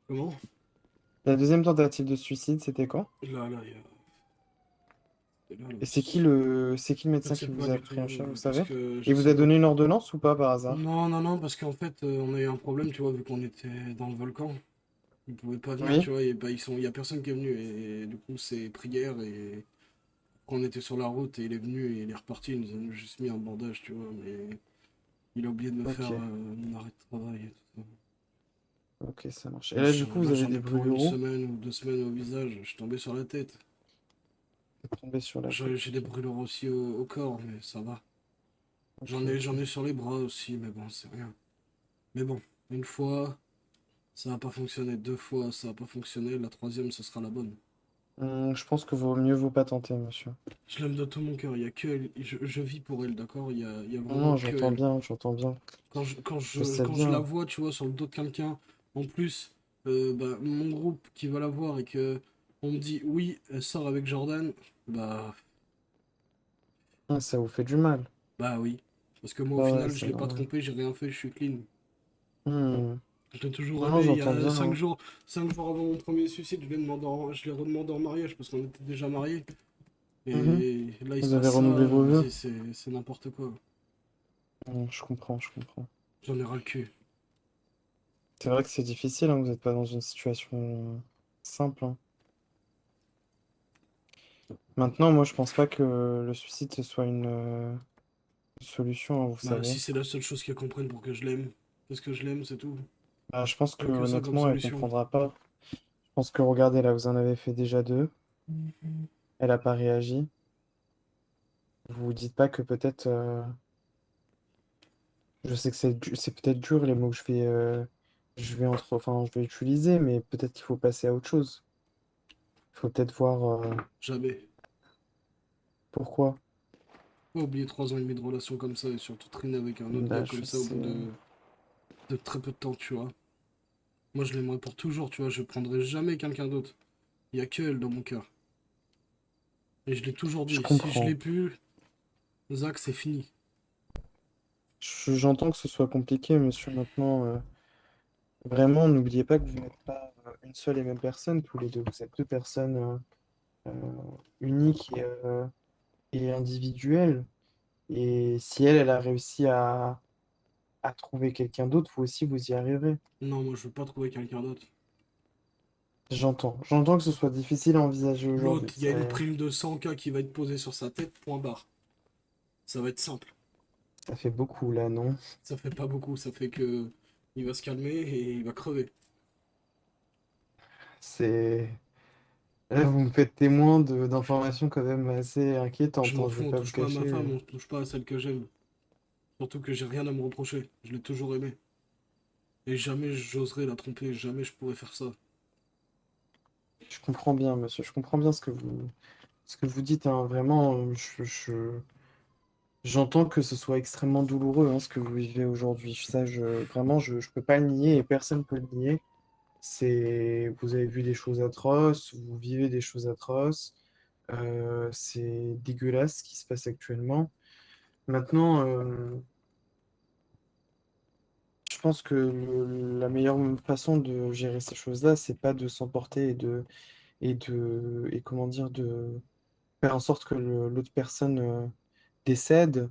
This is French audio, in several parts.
Comment? La deuxième tentative de suicide, c'était quand? Là, là, Et c'est qui le je médecin sais qui pas vous a du pris en charge, tout, vous parce savez? que Il je vous sais a pas donné du une tout. ordonnance ou pas par hasard? Non, parce qu'en fait, on a eu un problème, tu vois, vu qu'on était dans le volcan. Ils pouvaient pas venir, tu Oui? vois, et bah, il y a personne qui est venu, et du coup, c'est prière, et quand on était sur la route, et il est venu, et il est reparti, il nous a juste mis un bandage, tu vois, mais il a oublié de me faire Ok, mon arrêt de travail et tout ça. ok, ça marche. Et Là, là, du coup, vous avez j'en des ai pour brûlures une où? semaine ou 2 semaines au visage, je suis tombé sur la tête. Vous tombez sur la tête. J'ai des Ok. brûlures aussi au corps, mais ça va. Ok, J'en ok. ai sur les bras aussi, mais bon, c'est rien. Mais bon, une fois, ça n'a pas fonctionné. Deux fois, ça n'a pas fonctionné. La troisième, ce sera la bonne. Je pense que vaut mieux vous pas tenter, monsieur. Je l'aime de tout mon cœur. Il y a que elle. Je vis pour elle, d'accord? Il y a Non, vraiment non, que j'entends elle. bien, j'entends bien. Je sais Quand je la bien. vois, tu vois, sur le dos de quelqu'un, en plus, bah, mon groupe qui va la voir et que on me dit oui, elle sort avec Jordan, bah, Ah, ça vous fait du mal. bah oui. Parce que moi, au Bah ouais, final, je c'est l'ai pas normal. trompé, j'ai rien fait, je suis clean. Hmm. Je l'ai toujours Non, non, aimé. Il y j'entends a bien, hein. 5 jours avant mon premier suicide, je l'ai redemandé en mariage parce qu'on était déjà mariés. Mhm. Et là, il se Vous passe avez ça, renouvelé vos vœux? vas-y, c'est n'importe quoi. Je comprends, je comprends. J'en ai ras le cul. C'est vrai que c'est difficile, hein, vous n'êtes pas dans une situation simple, hein. Maintenant, moi, je pense pas que le suicide ce soit une solution, hein, vous Bah, si savez. c'est la seule chose qu'elle comprenne pour que je l'aime, parce que je l'aime, c'est tout. Bah, je pense Y a que que ça comme honnêtement, elle solution. comprendra pas. Je pense que regardez, là, vous en avez fait déjà deux. Elle a pas réagi. Vous vous dites pas que peut-être, je sais que c'est peut-être dur les mots que enfin, je vais utiliser, mais peut-être qu'il faut passer à autre chose. Il faut peut-être voir Jamais. pourquoi. Pas oublier 3 ans et demi de relation comme ça et surtout traîner avec un autre gars Bah, comme je ça au bout sais. de très peu de temps, tu vois. Moi, je l'aimerais pour toujours, tu vois. Je prendrai jamais quelqu'un d'autre. Il y a que elle dans mon cœur. Et je l'ai toujours Je dit. Si je l'ai comprends. pu, Zach, c'est fini. J'entends que ce soit compliqué, monsieur. Maintenant, vraiment, n'oubliez pas que vous n'êtes pas une seule et même personne, tous les deux. Vous êtes deux personnes uniques et individuelles. Et si elle a réussi à trouver quelqu'un d'autre, vous aussi, vous y arriverez. Non, moi, je veux pas trouver quelqu'un d'autre. J'entends. J'entends que ce soit difficile à envisager aujourd'hui. L'autre, il y a une prime de 100K qui va être posée sur sa tête, point barre. Ça va être simple. Ça fait beaucoup là, non? Ça fait pas beaucoup, ça fait que il va se calmer et il va crever. C'est... Là, vous me faites témoin d'informations quand même assez Je inquiétantes, m'en hein, je fous, vais on pas vous touche pas à ma cacher. femme, on touche pas à celle que j'aime. Surtout que j'ai rien à me reprocher. Je l'ai toujours aimée. Et jamais j'oserais la tromper, jamais je pourrais faire ça. Je comprends bien, monsieur. Je comprends bien ce que vous dites, hein. Vraiment, j'entends que ce soit extrêmement douloureux, hein, ce que vous vivez aujourd'hui. Ça, vraiment, je peux pas le nier et personne ne peut le nier. Vous avez vu des choses atroces, vous vivez des choses atroces. C'est dégueulasse ce qui se passe actuellement. Maintenant, je pense que la meilleure façon de gérer ces choses-là, c'est pas de s'emporter et comment dire, de faire en sorte que l'autre personne décède.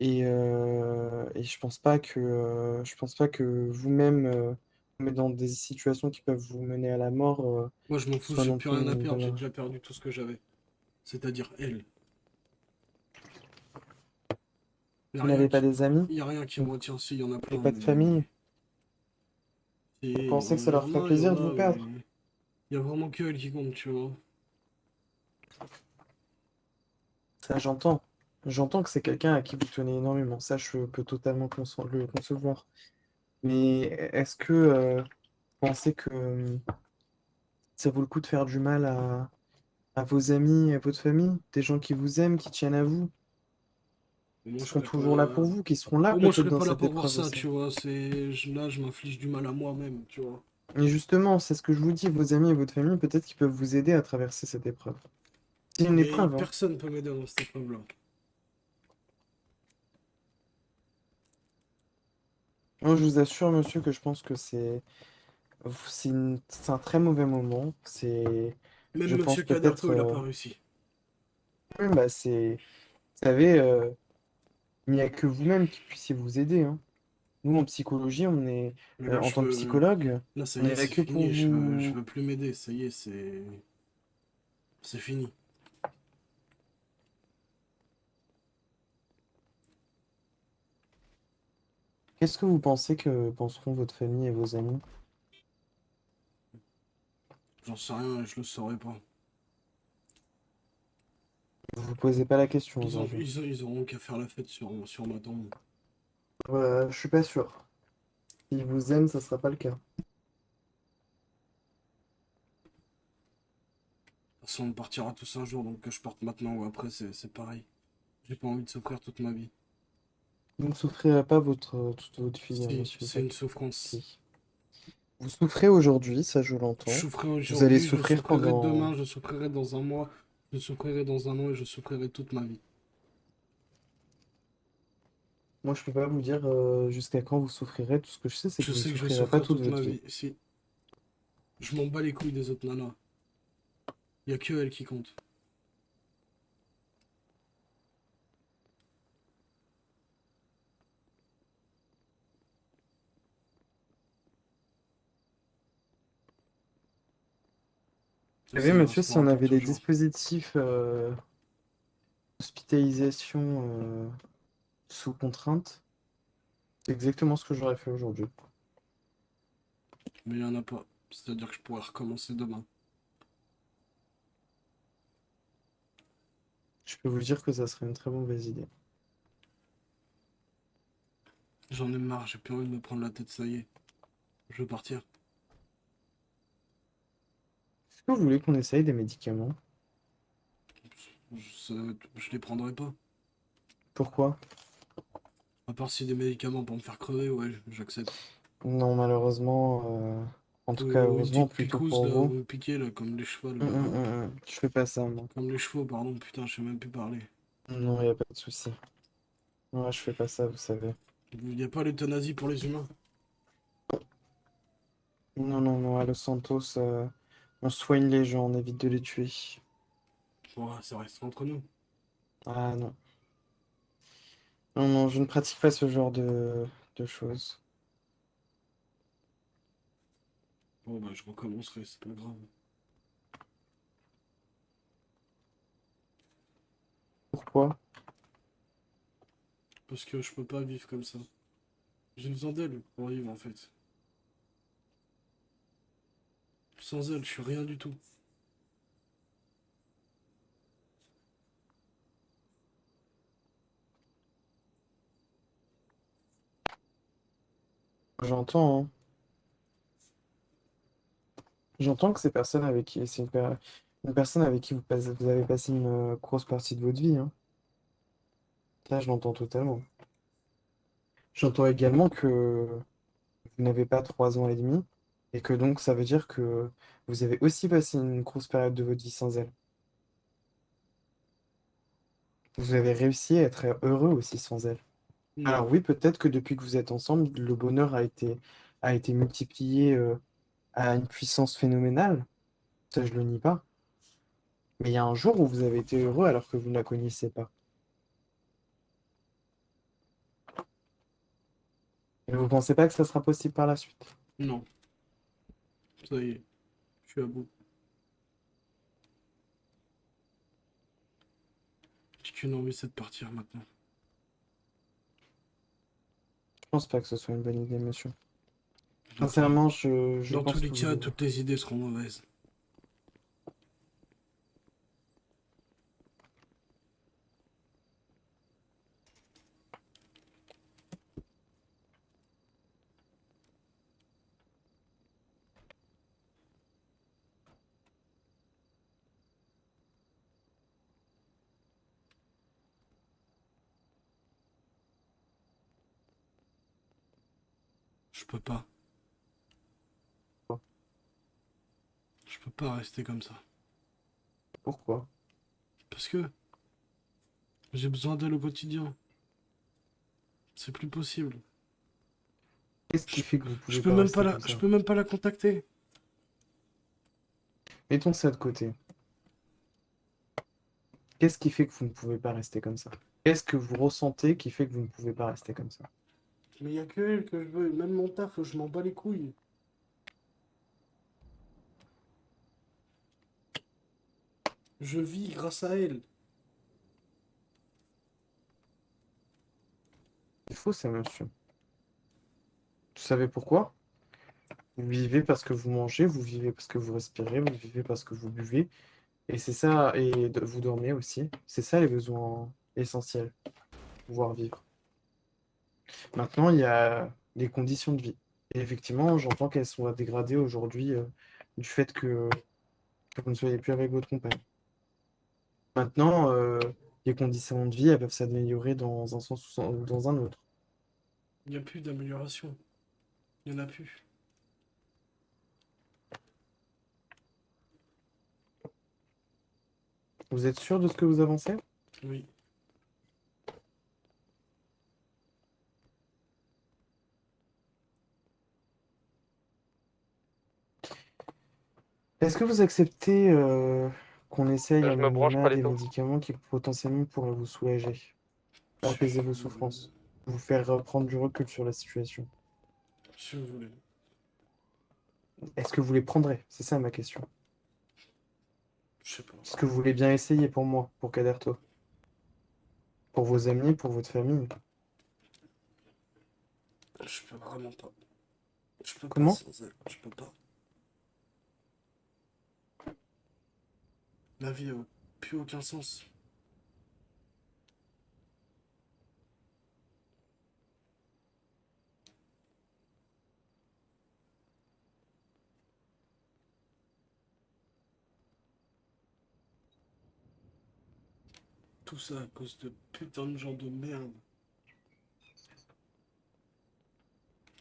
Et je pense pas que vous-même vous mettre dans des situations qui peuvent vous mener à la mort Moi je m'en fous, soit j'ai non plus plus rien à une perdre, j'ai bonne. déjà perdu tout ce que j'avais. C'est-à-dire elle. Y a Vous rien n'avez pas qui, des amis? y a rien qui me Vous retient. Si, y en a n'avez plein, pas de mais. famille? Vous pensez que ça leur ferait Il y plaisir en de vous a, perdre? mais. Y a vraiment que elle qui compte, tu vois. Ça, j'entends. J'entends que c'est quelqu'un à qui vous tenez énormément. Ça, je peux totalement le concevoir. Mais est-ce que vous pensez que ça vaut le coup de faire du mal à vos amis, à votre famille, des gens qui vous aiment, qui tiennent à vous, Mais moi qui je seront serais pas. toujours là pour vous, qui seront là Moi je peut-être serais dans pas là cette pour voir épreuve ça, aussi. tu vois. Là, je m'inflige du mal à moi-même, tu vois. Et justement, c'est ce que je vous dis, vos amis et votre famille, peut-être qu'ils peuvent vous aider à traverser cette épreuve. C'est une Et épreuve, hein. personne peut m'aider dans cette épreuve-là. Moi, je vous assure, monsieur, que je pense que C'est un très mauvais moment. C'est, Même je pense Monsieur peut-être, Kaderko, il a pas réussi. oui, bah vous savez, il n'y a que vous-même qui puissiez vous aider, hein. Nous, en psychologie, Mais là, en je tant que veux... psychologue, Là, ça on y est, est là c'est que pour fini. Je vous. veux plus m'aider. Ça y est, c'est fini. Qu'est-ce que vous pensez que penseront votre famille et vos amis? J'en sais rien, je le saurais pas. Vous vous posez pas la question aujourd'hui. Ils auront qu'à faire la fête sur ma tombe. De toute Je suis pas sûr. S'ils vous aiment, ça sera pas le cas. façon, on partira tous un jour, donc que je parte maintenant ou après, c'est pareil. J'ai pas envie de souffrir toute ma vie. Vous ne souffrirez pas toute votre vie, hein, Si, monsieur. c'est Pas une de souffrance. souci. Vous souffrez aujourd'hui, ça je Je l'entends. souffrirai Vous allez aujourd'hui, je souffrir souffrirai pendant. demain, je souffrirai dans un mois, je souffrirai dans un an et je souffrirai toute ma vie. Moi, je peux pas vous dire jusqu'à quand vous souffrirez. Tout ce que je sais, c'est que Je vous ne sais que je vais souffrirez pas souffrir toute toute ma votre vie. vie. Si, je m'en bats les couilles des autres nanas. Y a que elle qui compte. Et Vous savez, ça monsieur, si restera on pour avait des toujours. dispositifs d'hospitalisation sous contrainte, c'est exactement ce que j'aurais fait aujourd'hui. Mais y en a pas. C'est-à-dire que je pourrais recommencer demain. Je peux vous dire que ça serait une très mauvaise idée. J'en ai marre, j'ai plus envie de me prendre la tête, ça y est. Je veux partir. Est-ce que vous voulez qu'on essaye des médicaments? Je les prendrai pas. Pourquoi? À part si des médicaments pour me faire crever, ouais, j'accepte. Non, malheureusement, en tout cas, Une heureusement petite plutôt picouse pour là, vous. vous me piquez là, comme les chevaux, là. Je fais pas ça, moi. Comme les chevaux, pardon, putain, je sais même plus parler. Non, il a pas de souci. Ouais, je fais pas ça, vous savez. Il n'y a pas l'euthanasie pour les humains. Non, non, non, à Los Santos, on soigne les gens, on évite de les tuer. Bon, ouais, ça reste entre nous. Ah non. Non, non, je ne pratique pas ce genre de choses. Bon, bah, je recommencerai, c'est pas grave. Pourquoi? Parce que je peux pas vivre comme ça. J'ai besoin d'elle pour vivre, en fait. Sans elle, je suis rien du tout. J'entends, hein. J'entends que une personne avec qui vous avez passé une grosse partie de votre vie, hein. Ça, je l'entends totalement. J'entends également que vous n'avez pas 3 ans et demi et que donc ça veut dire que vous avez aussi passé une grosse période de votre vie sans elle. Vous avez réussi à être heureux aussi sans elle. Non, Alors oui, peut-être que depuis que vous êtes ensemble, le bonheur a été multiplié à une puissance phénoménale. Ça, je le nie pas. Mais il y a un jour où vous avez été heureux alors que vous ne la connaissiez pas. Et vous pensez pas que ça sera possible par la suite? non, ça y est, je suis à bout. J'ai qu'une envie, c'est de partir maintenant. Je pense pas que ce soit une bonne idée, monsieur. Dans tous les, Sincèrement, je dans tous pense les que cas, vous... toutes les idées seront mauvaises. Je peux pas. Je peux pas rester comme ça. Pourquoi? Parce que j'ai besoin d'elle au quotidien. C'est plus possible. Qu'est-ce Je, qui fait que vous je pouvez peux pas même pas rester la, comme je ça? peux même pas la contacter. Mettons ça de côté. Qu'est-ce qui fait que vous ne pouvez pas rester comme ça? Qu'est-ce que vous ressentez qui fait que vous ne pouvez pas rester comme ça? Mais y a que elle que je veux. Même mon taf, je m'en bats les couilles. Je vis grâce à elle. C'est faux, ça, monsieur. Vous savez pourquoi? Vous vivez parce que vous mangez, vous vivez parce que vous respirez, vous vivez parce que vous buvez. Et c'est ça, et vous dormez aussi. C'est ça les besoins essentiels, pouvoir vivre. Maintenant, il y a les conditions de vie. Et effectivement, j'entends qu'elles sont dégradées aujourd'hui du fait que vous ne soyez plus avec votre compagne. Maintenant, les conditions de vie, elles peuvent s'améliorer dans un sens ou dans un autre. Il n'y a plus d'amélioration. Il n'y en a plus. Vous êtes sûr de ce que vous avancez? Oui. Est-ce que vous acceptez qu'on essaye à Je me branche minima pas les des taux. médicaments qui potentiellement pourraient vous soulager, apaiser vos souffrances, vous faire prendre du recul sur la situation? Si vous voulez. Est-ce que vous les prendrez? C'est ça ma question. Je sais pas. Est-ce que vous voulez bien essayer pour moi, pour Kaderto, pour vos amis, pour votre famille? Je peux vraiment pas. Je peux pas Comment? sans elle. Je peux pas. La vie a plus aucun sens. Tout ça à cause de putain de gens de merde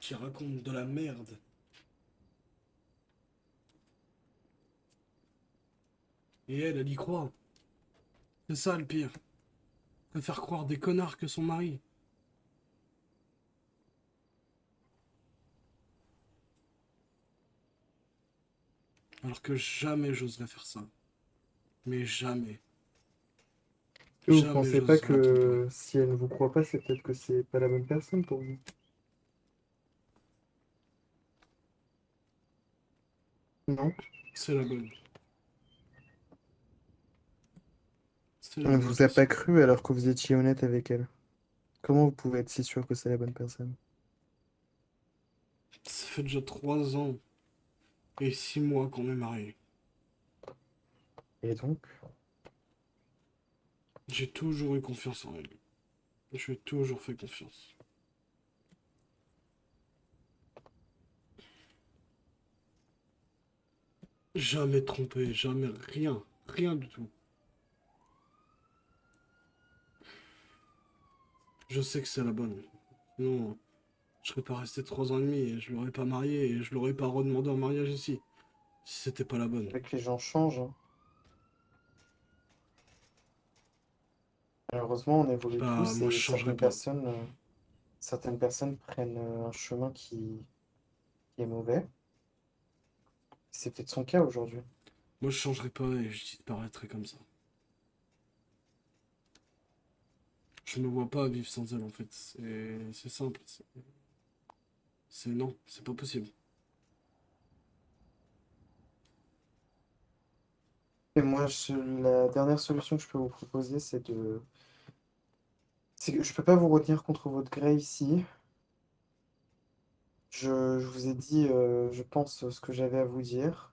qui racontent de la merde. Et elle y croit. C'est ça le pire. De faire croire des connards que son mari. Alors que jamais j'oserais faire ça. Mais jamais. Et vous Jamais pensez pas j'oserais la tromper. que si elle ne vous croit pas, c'est peut-être que c'est pas la bonne personne pour vous? Non? C'est la bonne. C'est la On ne bonne vous a pas personne. cru alors que vous étiez honnête avec elle. Comment vous pouvez être si sûr que c'est la bonne personne? Ça fait déjà 3 ans et 6 mois qu'on est mariés. Et donc? J'ai toujours eu confiance en elle. Je lui ai toujours fait confiance. Jamais trompé, jamais rien. Rien du tout. Je sais que c'est la bonne. Non, je serais pas resté 3 ans et demi et je l'aurais pas mariée et je l'aurais pas redemandé en mariage ici. Si c'était pas la bonne. Avec les gens changent, hein. Malheureusement, on évolue Bah, tous moi je et changerais pas. certaines personnes prennent un chemin qui est mauvais. C'est peut-être son cas aujourd'hui. Moi je changerais pas et je disparaîtrais comme ça. Je me vois pas vivre sans elle en fait. C'est simple. C'est non, c'est pas possible. Et moi, la dernière solution que je peux vous proposer, c'est que je peux pas vous retenir contre votre gré ici. Je vous ai dit, je pense, ce que j'avais à vous dire.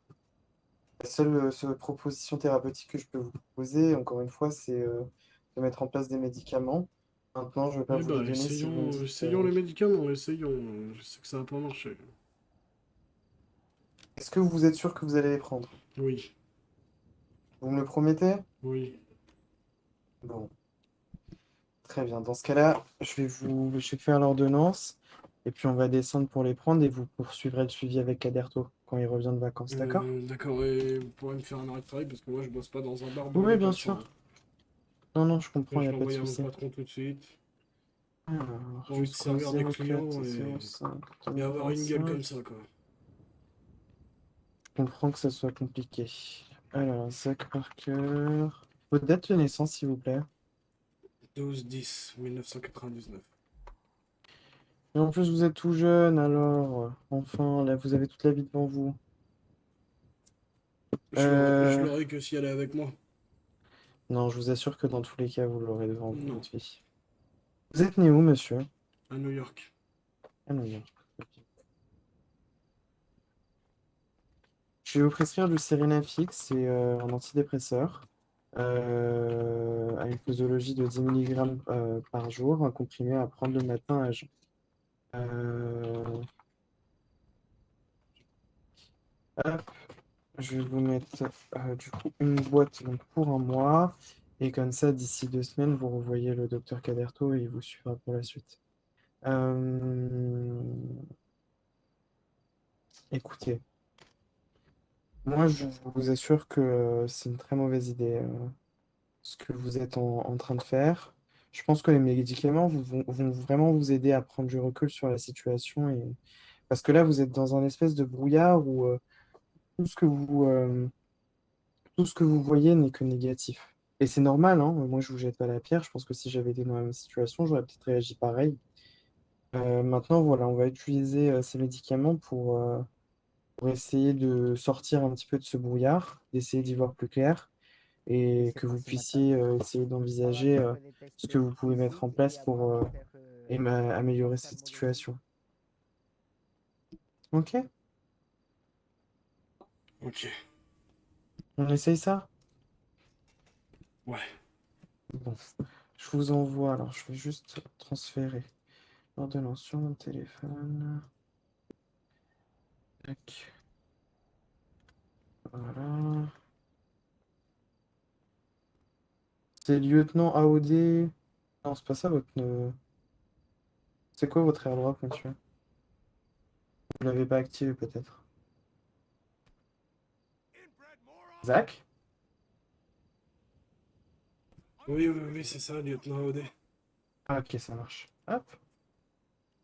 La seule proposition thérapeutique que je peux vous proposer, encore une fois, c'est de mettre en place des médicaments. Maintenant, je ne vais pas Oui vous les bah donner si vous me essayons, dites. essayons les médicaments, essayons. Je sais que ça va pas marcher. Est-ce que vous êtes sûr que vous allez les prendre? Oui, Vous me le promettez? oui. Bon, très bien. Dans ce cas-là, je vais faire l'ordonnance et puis on va descendre pour les prendre et vous poursuivrez le suivi avec Kaderto quand il revient de vacances, d'accord? D'accord, et vous pourrez me faire un arrêt de travail parce que moi je bosse pas dans un bar Oui, devant oui, des bien passants, sûr. hein. Non, non, je Et comprends, il n'y je a pas de l'envoie à mon souci. patron tout de suite. Alors, Pas envie de jusqu'au servir des 04 clients 05 et avoir une gueule 2025. comme ça, quoi. Je comprends que ça soit compliqué. Alors, Zach Parker. Votre date de naissance, s'il vous plaît. 12-10-1999. Et en plus, vous êtes tout jeune, alors. Enfin, là, vous avez toute la vie devant vous. Je Euh, l'aurais que si elle est avec moi. Non, je vous assure que dans tous les cas, vous l'aurez devant vous, Non, votre vie. Vous êtes né où, monsieur? à New York. Ah non, non. Ok. Je vais vous prescrire du Serenafix, c'est un antidépresseur à une posologie de 10 mg par jour, un comprimé à prendre le matin à jeun. Euh, Hop, je vais vous mettre du coup une boîte donc, pour un mois. Et comme ça, d'ici 2 semaines, vous revoyez le docteur Caderto et il vous suivra pour la suite. Euh, Écoutez, moi je vous assure que c'est une très mauvaise idée ce que vous êtes en train de faire. Je pense que les médicaments vont vraiment vous aider à prendre du recul sur la situation. Parce que là, vous êtes dans un espèce de brouillard où tout ce que tout ce que vous voyez n'est que négatif. Et c'est normal, hein. Moi, je vous jette pas la pierre. Je pense que si j'avais été dans la même situation, j'aurais peut-être réagi pareil. Maintenant, voilà, on va utiliser ces médicaments pour essayer de sortir un petit peu de ce brouillard, d'essayer d'y voir plus clair et que vous puissiez essayer d'envisager ce que vous pouvez mettre en place pour améliorer cette situation. Ok? Ok. On essaye ça? Ouais. Bon, je vous envoie. Alors, je vais juste transférer l'ordonnance sur mon téléphone. Tac. Voilà. C'est lieutenant AOD. Non, c'est pas ça votre. C'est quoi votre airdrop, monsieur? Vous l'avez pas activé peut-être. Zach? Oui, oui, oui, c'est ça, lieutenant OD. Ah, ok, ça marche. Hop.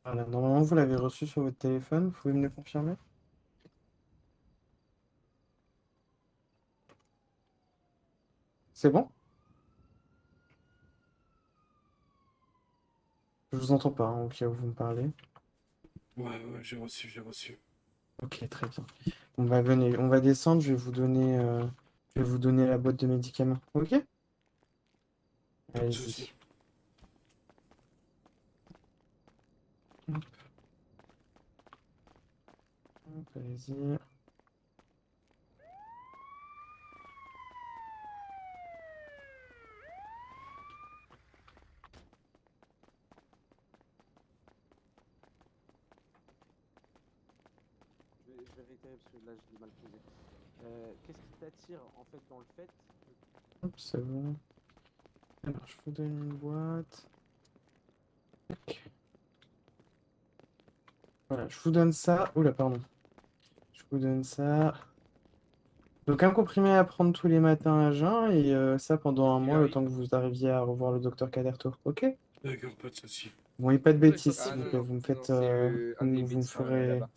Voilà, normalement, vous l'avez reçu sur votre téléphone. Vous pouvez me le confirmer? C'est bon? Je vous entends pas, hein, au cas où vous me parlez. Ouais, ouais, j'ai reçu, j'ai reçu. Ok, très bien. Venez, on va descendre. Je vais vous donner la boîte de médicaments. Ok? Pas de souci. Allez-y. Hop, hop, allez-y. Je vais réitérer parce que là je l'ai mal posé. Qu'est-ce qui t'attire en fait dans le fait Hop, c'est bon. Alors, je vous donne une boîte. Tac. Voilà, je vous donne ça. Oula, pardon. Je vous donne ça. Donc, un comprimé à prendre tous les matins à jeun et ça pendant un mois, le temps que vous arriviez à revoir le docteur Caderto. Ok? D'accord, pas de souci. Bon, et pas de Ouais, bêtises, ah s'il vous non, plaît. non, Vous me non, faites, c'est un des vous me médecins ferez. là-bas.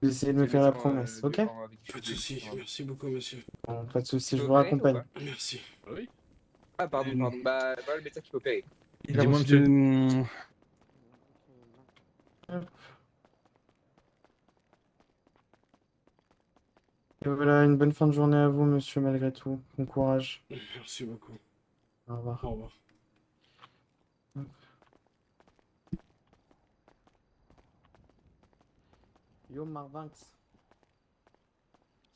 Vous essayez de C'est me le faire la médecin promesse, ok? avec qui je Pas suis de venu. souci. Merci beaucoup, monsieur. Bon, pas de Tu soucis, je veux vous opérer ou raccompagne. pas? Merci. Oui. Ah, pardon, Euh, pardon. Bah, voilà le médecin qui peut opérer. Il a Dis-moi, reçu. monsieur, Hop. Et voilà, une bonne fin de journée à vous, monsieur, malgré tout. Bon courage. Merci beaucoup. Au revoir. Au revoir. Yo, Marvinx.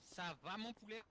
Ça va, mon poulet?